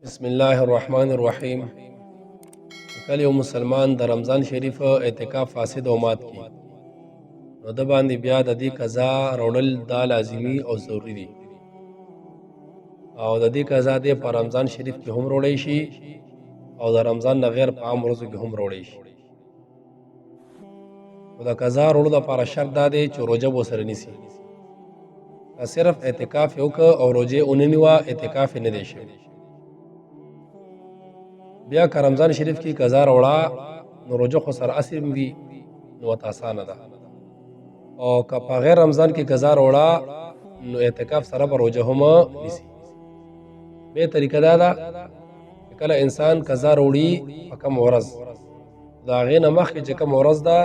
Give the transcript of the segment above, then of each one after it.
بسم الله الرحمن الرحیم. کله یو مسلمان د رمضان شریف اعتکاف فاسد او مات کی نو د باندې بیا د دې قضا راوړل دا لازمی او ضروری دي او د دې قضا د په رمضان شریف کې هم راوړی شي او د رمضان نه غیر په عام ورځو کې هم راوړی شي. او د قضا راوړلو لپاره شرط دا دی چې روزه به سره نیسي. که صرف اعتکاف یو که او روزه اوننیوه اعتکاف نه دی شوی. بیا که رمضان شریف کې قضا راوړه نو روزه خو سره اسیم وي نو ورته اسانه ده، او که په غیر رمضان کې قضا راوړه نو اعتکاف سره به روزه هم نیسي. به طریقه دا ده چې کله انسان قضا راوړي په کوم ورځ د هغې نه مخکې چې کوم ورځ ده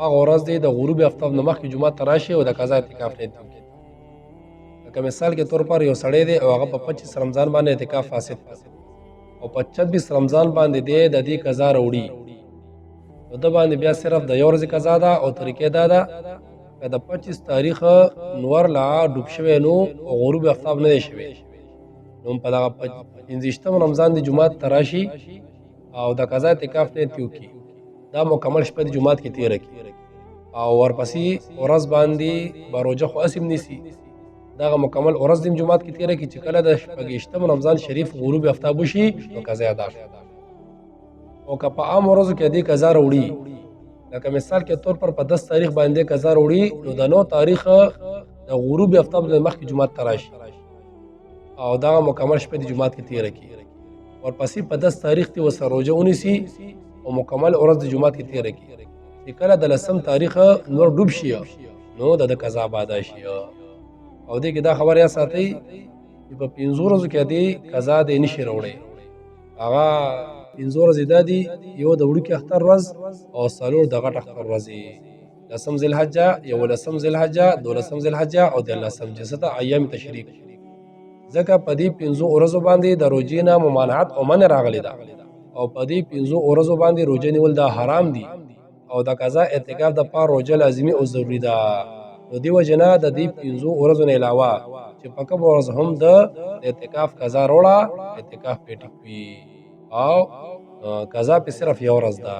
هغه ورځ دی د غروب افتاب نه مخکې جومات ته راشي او د قضا اعتکاف نیت وکړي. لکه مثال کې طور پر یو سړی دی او هغه په 25 رمضان باندې اعتکاف فاسد او په 26 رمضان باندې دی د دې قضا راوړي نو د باندې بیا صرف د یو ورځې قضا ده او طریقې دا ده که د 25 تاریخ نور لا ډوب شوی نو او غروب افتاب نه دی شوی نو په دغه 15 رمضان د جمعات ته راشي او د قضا اعتکاف نیت وکړي. دا مکمل شپه د جمعات کې تیره کړي او ورپسې ورځ باندې به روزه خو اسیم نیسي. دغه مکمل ورځ د جمعات کې تیره کړي چې کله د 28 رمضان شریف غروب افتاب وشي نو قضا ادا شي. او که په عام ورځو کې دې قضا راوړي لکه مثال کې طور پر په 10 تاریخ باندې قضا راوړي نو د 9 تاریخ د غروب افتاب د مخکې جمعات ته راشي او دغه مکمل شپه د جمعات کې تیره کړي. ورپسې په 10 تاریخ کې وسره روزه ونیسي او مکمل ورځ د جمعات کې تیره کړي. چې کله د 10 تاریخ نور ډوب شي نو د قضا بادا شي. او دې کې دا خبر یا ساتي چې په 15 ورځو کې دې قضا دې نشي راوړي. هغه 15 ورځې دادي یو د وړوکي اختر ورځ او څلور د غټ اختر ورځې 10 ذی الحجه، 11 ذی الحجه، 12 ذی الحجه او 13 جسته ایام تشریق. ځکه په دې 15 ورځو باندې د روزې نه ممانعت او منع راغلی ده او په دې 15 ورځو باندې روزه نیول دا حرام دي او د قضا اعتکاف د پاره روزه لازمي او ضروری ده. نو دی وجنه د دې 15 ورځو نه علاوه چې په کوم ورځ هم د اعتکاف قضا وروړه اعتکاف پټ وي او قضا په صرف یو ورځ ده.